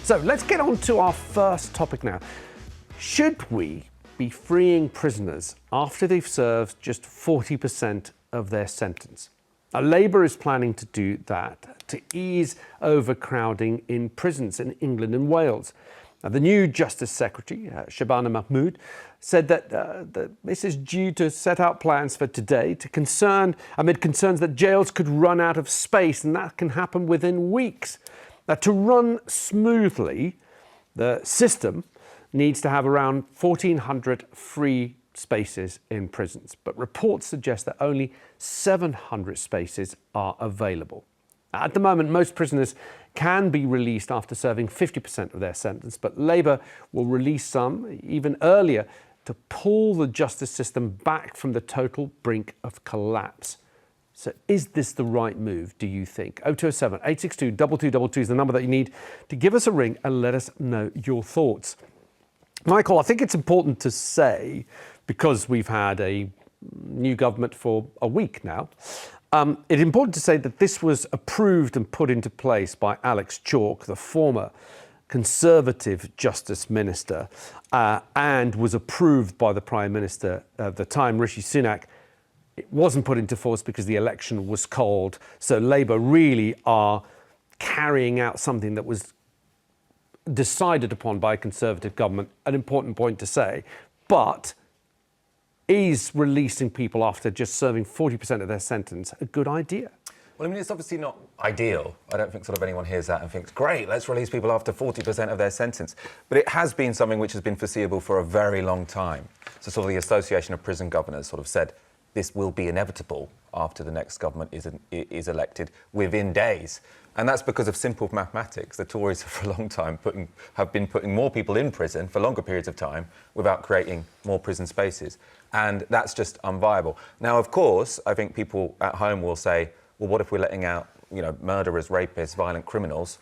So let's get on to our first topic now. Should we be freeing prisoners after they've served just 40% of their sentence? Now, Labour is planning to do that to ease overcrowding in prisons in England and Wales. Now, the new Justice Secretary, Shabana Mahmood, said that this is due to set out plans for today amid concerns that jails could run out of space, and that can happen within weeks. Now, to run smoothly, the system needs to have around 1,400 free spaces in prisons, but reports suggest that only 700 spaces are available. At the moment, most prisoners can be released after serving 50% of their sentence, but Labour will release some even earlier to pull the justice system back from the total brink of collapse. So is this the right move, do you think? 0207 862 2222 is the number that you need to give us a ring and let us know your thoughts. Michael, I think it's important to say, because we've had a new government for a week now, it's important to say that this was approved and put into place by Alex Chalk, the former Conservative Justice Minister, and was approved by the Prime Minister at the time, Rishi Sunak. It wasn't put into force because the election was called. So Labour really are carrying out something that was decided upon by a Conservative government, an important point to say. But is releasing people after just serving 40% of their sentence a good idea? Well, I mean, it's obviously not ideal. I don't think sort of anyone hears that and thinks, great, let's release people after 40% of their sentence. But it has been something which has been foreseeable for a very long time. So sort of the Association of Prison Governors sort of said this will be inevitable after the next government is elected within days. And that's because of simple mathematics. The Tories for a long time have been putting more people in prison for longer periods of time without creating more prison spaces. And that's just unviable. Now, of course, I think people at home will say, well, what if we're letting out, murderers, rapists, violent criminals?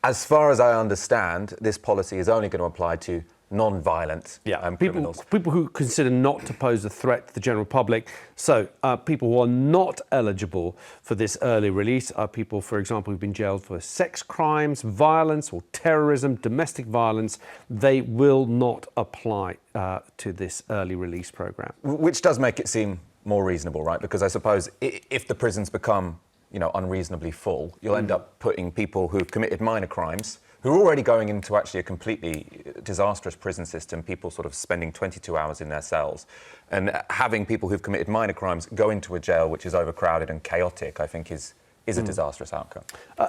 As far as I understand, this policy is only going to apply to non-violent criminals. People who consider not to pose a threat to the general public. So people who are not eligible for this early release are people, for example, who've been jailed for sex crimes, violence or terrorism, domestic violence. They will not apply to this early release programme. Which does make it seem more reasonable, right? Because I suppose if the prisons become, unreasonably full, you'll end up putting people who've committed minor crimes, who are already going into actually a completely disastrous prison system, people sort of spending 22 hours in their cells, and having people who've committed minor crimes go into a jail which is overcrowded and chaotic, I think is a disastrous outcome.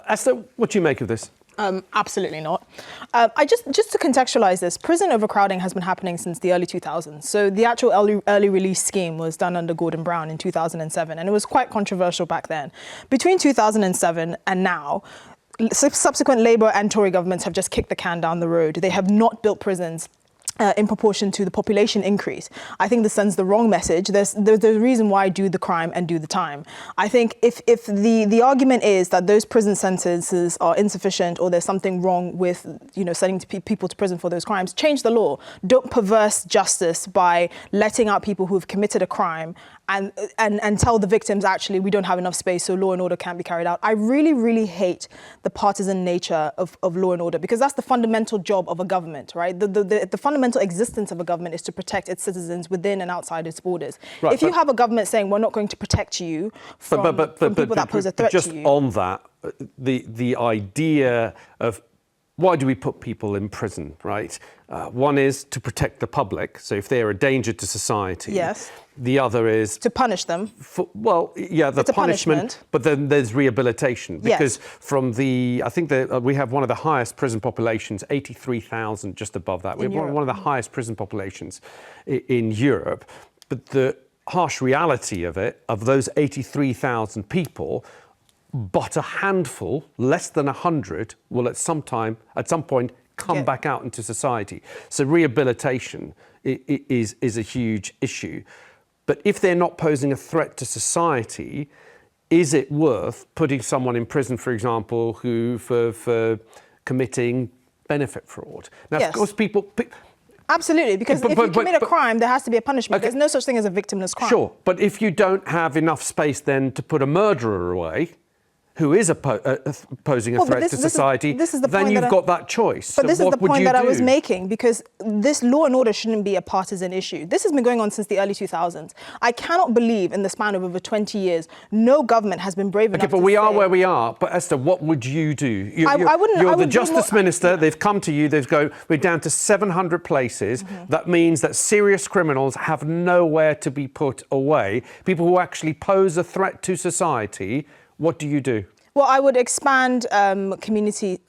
Esther, what do you make of this? Absolutely not. Just to contextualise this, prison overcrowding has been happening since the early 2000s. So the actual early release scheme was done under Gordon Brown in 2007, and it was quite controversial back then. Between 2007 and now, subsequent Labour and Tory governments have just kicked the can down the road. They have not built prisons in proportion to the population increase. I think this sends the wrong message. There's a reason why do the crime and do the time. I think if the argument is that those prison sentences are insufficient or there's something wrong with sending people to prison for those crimes, change the law. Don't perverse justice by letting out people who've committed a crime and tell the victims, actually, we don't have enough space, so law and order can't be carried out. I really, really hate the partisan nature of law and order, because that's the fundamental job of a government, right? The fundamental existence of a government is to protect its citizens within and outside its borders. Right, if you have a government saying, we're not going to protect you from people that pose a threat to you. Just on that, the idea of why do we put people in prison, right? One is to protect the public. So if they're a danger to society. Yes. The other is to punish them. The punishment. But then there's rehabilitation. Because I think we have one of the highest prison populations, 83,000, just above that. We have one of the highest prison populations in Europe. But the harsh reality of those 83,000 people, but a handful, less than 100, will at some point come back out into society. So rehabilitation is a huge issue. But if they're not posing a threat to society, is it worth putting someone in prison, for example, for committing benefit fraud? Now, of course, people... Absolutely, because if you commit a crime, there has to be a punishment. Okay. There's no such thing as a victimless crime. Sure, but if you don't have enough space then to put a murderer away, who is posing a threat to society, then you've got that choice. But so this is the what would point you that I do? was making, because this law and order shouldn't be a partisan issue. This has been going on since the early 2000s. I cannot believe in the span of over 20 years, no government has been brave enough Okay, but to we say, are where we are. But Esther, what would you do? You're I the would Justice Minister. They've come to you. They've go, we're down to 700 places. That means that serious criminals have nowhere to be put away. People who actually pose a threat to society. What do you do? Well, I would expand community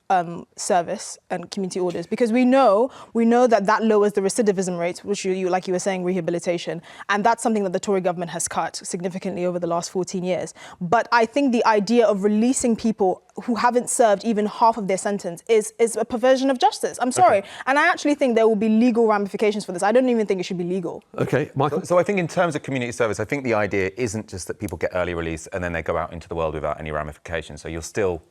service and community orders, because we know that lowers the recidivism rates, which you like you were saying, rehabilitation, and that's something that the Tory government has cut significantly over the last 14 years. But I think the idea of releasing people who haven't served even half of their sentence is a perversion of justice. I'm sorry. Okay. And I actually think there will be legal ramifications for this. I don't even think it should be legal. Okay, Michael? So I think in terms of community service, I think the idea isn't just that people get early release and then they go out into the world without any ramifications. So you'll still,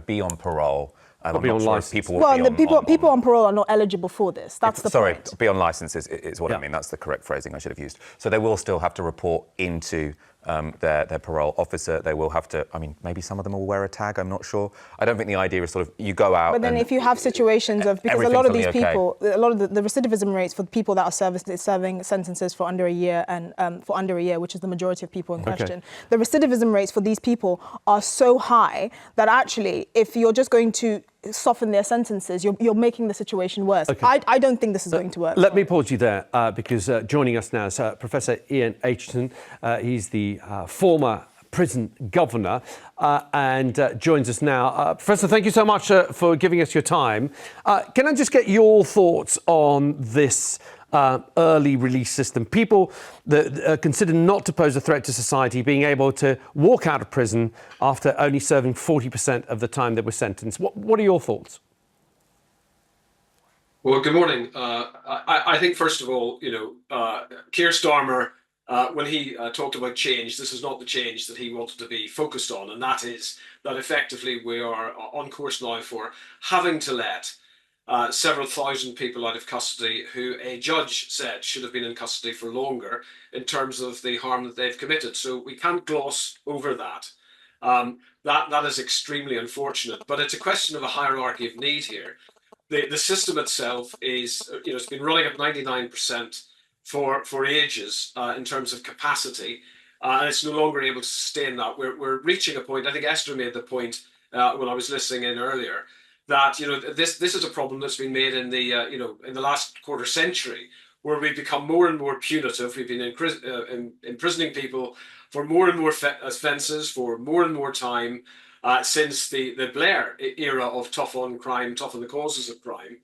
be on parole. I'm be not on sure if licence. people will Well, be people on parole are not eligible for this. That's the Sorry, point. be on licence is what I mean. That's the correct phrasing I should have used. So they will still have to report into their parole officer. They will have to, maybe some of them will wear a tag, I'm not sure. I don't think the idea is sort of you go out. But then if you have situations of, because a lot of these people, a lot of the recidivism rates for people that are serving sentences for under a year and for under a year, which is the majority of people in question, the recidivism rates for these people are so high that actually, if you're just going to soften their sentences, you're making the situation worse. Okay. I don't think this is going to work. Let me pause you there because joining us now is Professor Ian Acheson. He's the former prison governor and joins us now. Professor, thank you so much for giving us your time. Can I just get your thoughts on this early release system? People that are considered not to pose a threat to society being able to walk out of prison after only serving 40% of the time they were sentenced. What are your thoughts? Well, good morning. I think, first of all, Keir Starmer, when he talked about change, this is not the change that he wanted to be focused on, and that is that effectively we are on course now for having to let several thousand people out of custody who a judge said should have been in custody for longer in terms of the harm that they've committed. So we can't gloss over that. That is extremely unfortunate, but it's a question of a hierarchy of need here. The system itself is, it's been running at 99% for ages in terms of capacity, and it's no longer able to sustain that. We're reaching a point. I think Esther made the point when I was listening in earlier, that this is a problem that's been made in the in the last quarter century, where we've become more and more punitive. We've been imprisoning people for more and more offences for more and more time since the Blair era of tough on crime, tough on the causes of crime.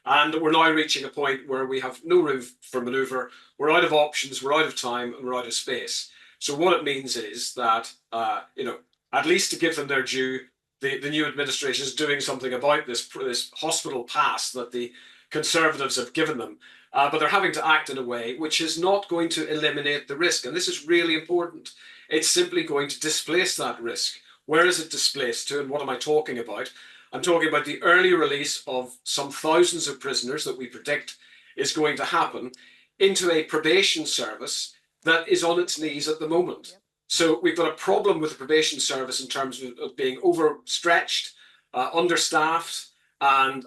And we're now reaching a point where we have no room for manoeuvre. We're out of options, we're out of time, and we're out of space. So what it means is that, at least to give them their due, the new administration is doing something about this hospital pass that the Conservatives have given them. But they're having to act in a way which is not going to eliminate the risk. And this is really important. It's simply going to displace that risk. Where is it displaced to, and what am I talking about? I'm talking about the early release of some thousands of prisoners that we predict is going to happen into a probation service that is on its knees at the moment. Yep. So we've got a problem with the probation service in terms of being overstretched, understaffed, and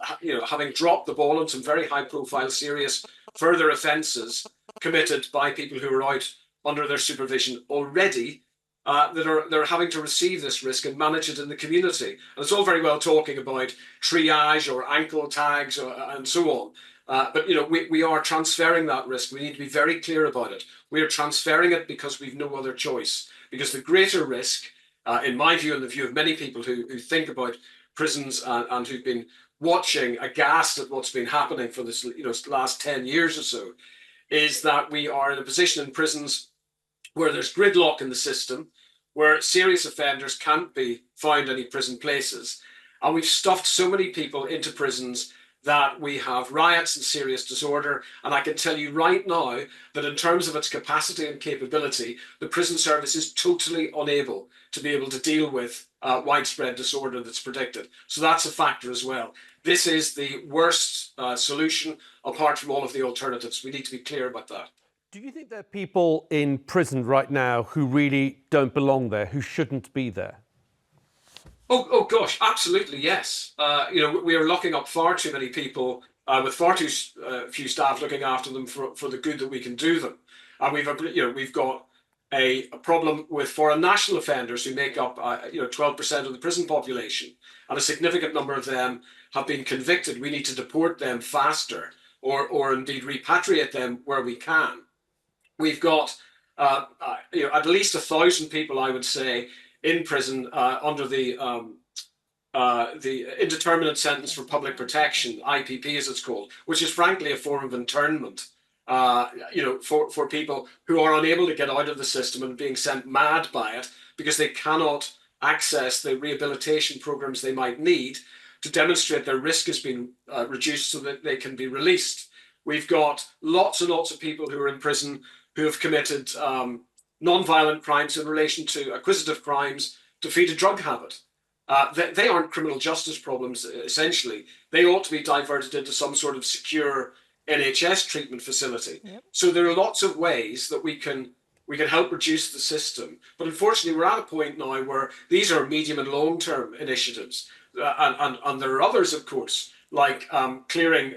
having dropped the ball on some very high-profile, serious further offences committed by people who are out under their supervision already. They're having to receive this risk and manage it in the community. And it's all very well talking about triage or ankle tags and so on. But we are transferring that risk. We need to be very clear about it. We are transferring it because we've no other choice. Because the greater risk, in my view and the view of many people who think about prisons and who've been watching aghast at what's been happening for this last 10 years or so, is that we are in a position in prisons where there's gridlock in the system, where serious offenders can't be found any prison places. And we've stuffed so many people into prisons that we have riots and serious disorder. And I can tell you right now that in terms of its capacity and capability, the prison service is totally unable to be able to deal with widespread disorder that's predicted. So that's a factor as well. This is the worst solution apart from all of the alternatives. We need to be clear about that. Do you think there are people in prison right now who really don't belong there, who shouldn't be there? Oh gosh, absolutely, yes. We are locking up far too many people with far too few staff looking after them for the good that we can do them. And we've got a problem with foreign national offenders who make up 12% of the prison population, and a significant number of them have been convicted. We need to deport them faster, or indeed repatriate them where we can. We've got at least 1,000 people, I would say, in prison under the indeterminate sentence for public protection, IPP as it's called, which is frankly a form of internment. For people who are unable to get out of the system and being sent mad by it because they cannot access the rehabilitation programs they might need to demonstrate their risk has been reduced so that they can be released. We've got lots and lots of people who are in prison who have committed non-violent crimes in relation to acquisitive crimes to feed a drug habit. They aren't criminal justice problems, essentially. They ought to be diverted into some sort of secure NHS treatment facility. Yep. So there are lots of ways that we can help reduce the system. But unfortunately, we're at a point now where these are medium and long-term initiatives. And there are others, of course, like clearing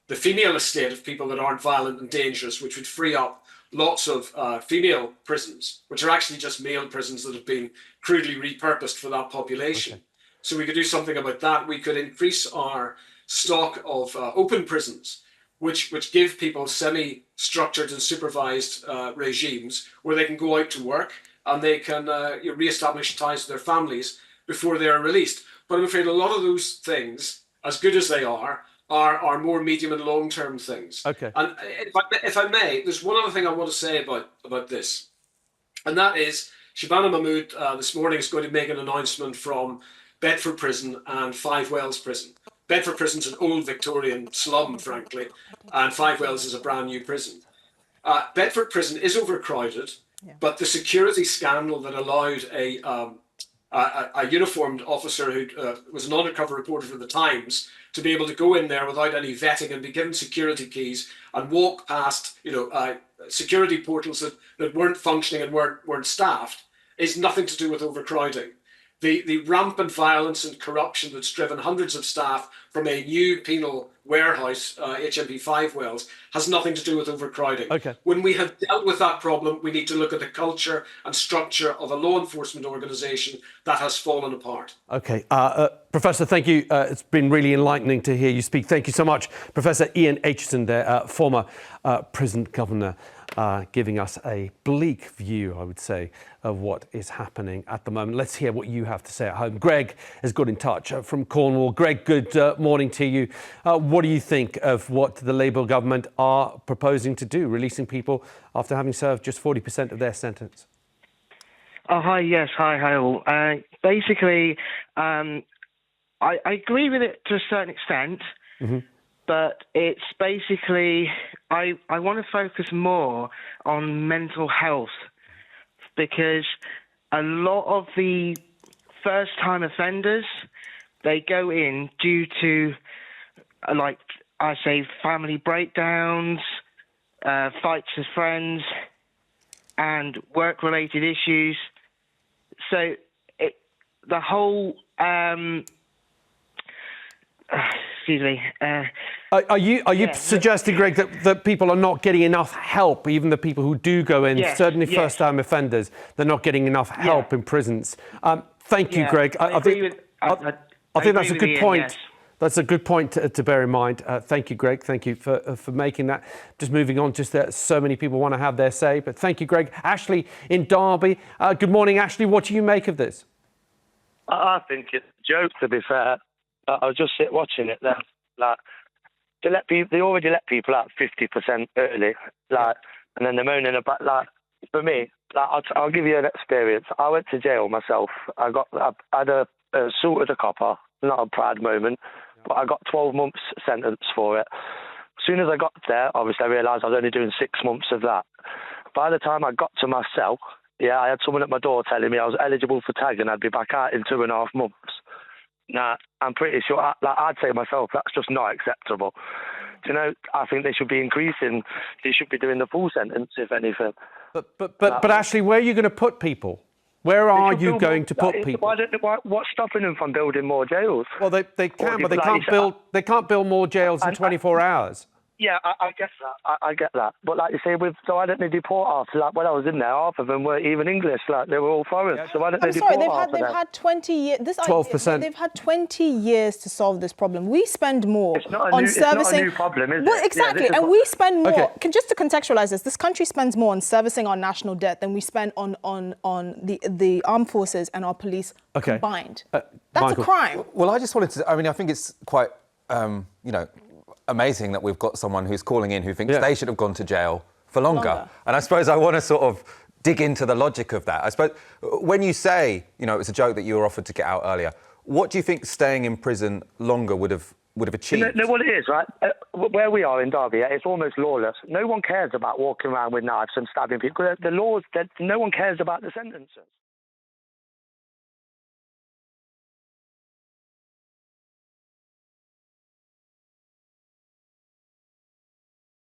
the female estate of people that aren't violent and dangerous, which would free up lots of female prisons, which are actually just male prisons that have been crudely repurposed for that population. Okay. So we could do something about that. We could increase our stock of open prisons, which give people semi-structured and supervised regimes where they can go out to work and they can re-establish ties with their families before they are released. But I'm afraid a lot of those things, as good as they are more medium and long-term things. Okay. And if I may, there's one other thing I want to say about this, and that is Shabana Mahmood this morning is going to make an announcement from Bedford Prison and Five Wells Prison. Bedford Prison's an old Victorian slum, frankly, and Five Wells is a brand new prison. Bedford Prison is overcrowded, but the security scandal that allowed a uniformed officer who was an undercover reporter for the Times to be able to go in there without any vetting and be given security keys and walk past, security portals that weren't functioning and weren't staffed is nothing to do with overcrowding. The rampant violence and corruption that's driven hundreds of staff from a new penal warehouse, HMP Five Wells, has nothing to do with overcrowding. Okay. When we have dealt with that problem, we need to look at the culture and structure of a law enforcement organisation that has fallen apart. Okay. Professor, thank you. It's been really enlightening to hear you speak. Thank you so much. Professor Ian Acheson there, former prison governor, giving us a bleak view, I would say, of what is happening at the moment. Let's hear what you have to say at home. Greg has got in touch from Cornwall. Greg, good morning to you. What do you think of what the Labour government are proposing to do, releasing people after having served just 40% of their sentence? Oh, hi, yes, hi all. Basically, I agree with it to a certain extent, but it's basically, I want to focus more on mental health, because a lot of the first-time offenders, they go in due to, like I say, family breakdowns, fights with friends, and work-related issues. So the whole, excuse me. Are you suggesting, Greg, that people are not getting enough help, even the people who do go in, certainly first-time offenders, they're not getting enough help in prisons? Thank you, Greg. I think that's a good point. Yes. That's a good point to bear in mind. Thank you, Greg. Thank you for making that. Just moving on, just that so many people want to have their say, but thank you, Greg. Ashley in Derby. Good morning, Ashley. What do you make of this? I think it's a joke, to be fair. I was just watching it there. Like, they already let people out 50% early, and then they're moaning about, for me, I'll give you an experience. I went to jail myself. I had assaulted a copper, not a proud moment, but I got 12 months sentence for it. As soon as I got there, obviously I realised I was only doing 6 months of that. By the time I got to my cell, I had someone at my door telling me I was eligible for tag and I'd be back out in 2.5 months. Now, I'm pretty sure, I'd say myself, that's just not acceptable. I think they should be increasing. They should be doing the full sentence, if anything. But Ashley, where are you going to put people? Where are should you build going more- to put like, people? What's stopping them from building more jails? Well, they can, but they like can't you said, build. They can't build more jails in and- 24 hours. Yeah, I get that. I get that. But like you say, so why don't they deport half? Like when I was in there, half of them weren't even English. Like they were all foreign. So why don't they I'm deport sorry, half of they've them? had 20 years. 12%. They've had 20 years to solve this problem. We spend more It's not a on new- it's not a servicing. new problem, is Well, it? Yeah, exactly, this is and what- we spend more. Okay. Just to contextualize this country spends more on servicing our national debt than we spend on the armed forces and our police Okay. combined. Uh, That's Michael. a crime. Well, I just wanted to. I mean, I think it's quite, amazing that we've got someone who's calling in who thinks Yeah. they should have gone to jail for longer. Longer. And I suppose I want to sort of dig into the logic of that. I suppose when you say, it's a joke that you were offered to get out earlier, what do you think staying in prison longer would have achieved? No, what it is, right? Where we are in Derby, it's almost lawless. No one cares about walking around with knives and stabbing people. The laws, no one cares about the sentences.